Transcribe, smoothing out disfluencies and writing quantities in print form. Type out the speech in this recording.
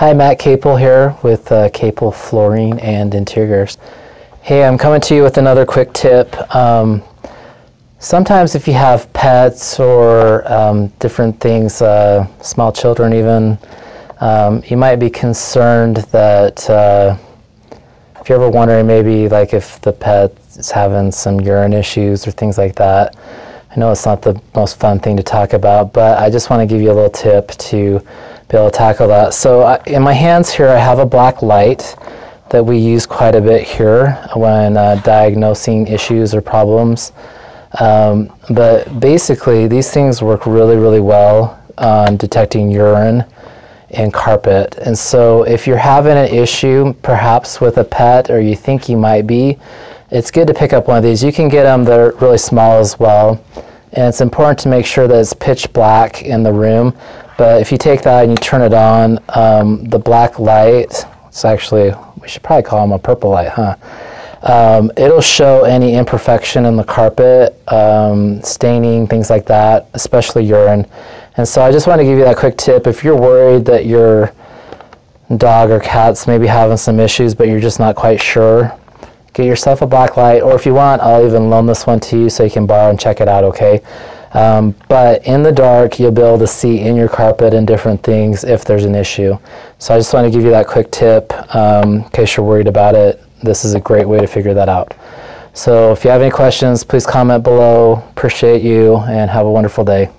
Hi, Matt Capell here with Capell Flooring and Interiors. Hey, I'm coming to you with another quick tip. Sometimes if you have pets or different things, small children even, you might be concerned that if you're ever wondering maybe like if the pet is having some urine issues or things like that. I know it's not the most fun thing to talk about, but I just want to give you a little tip to be able to tackle that. So in my hands here I have a black light that we use quite a bit here when diagnosing issues or problems. But basically these things work really well on detecting urine in carpet. And so if you're having an issue perhaps with a pet, or you think you might be, it's good to pick up one of these. You can get them, they're really small as well. And it's important to make sure that it's pitch black in the room. But if you take that and you turn it on, the black light, it's actually, we should probably call them a purple light, huh? It'll show any imperfection in the carpet, staining, things like that, especially urine. And so I just want to give you that quick tip. If you're worried that your dog or cat's maybe having some issues, but you're just not quite sure, get yourself a black light, or if you want, I'll even loan this one to you so you can borrow and check it out, okay? But in the dark, you'll be able to see in your carpet and different things if there's an issue. So I just want to give you that quick tip in case you're worried about it. This is a great way to figure that out. So if you have any questions, please comment below. Appreciate you and have a wonderful day.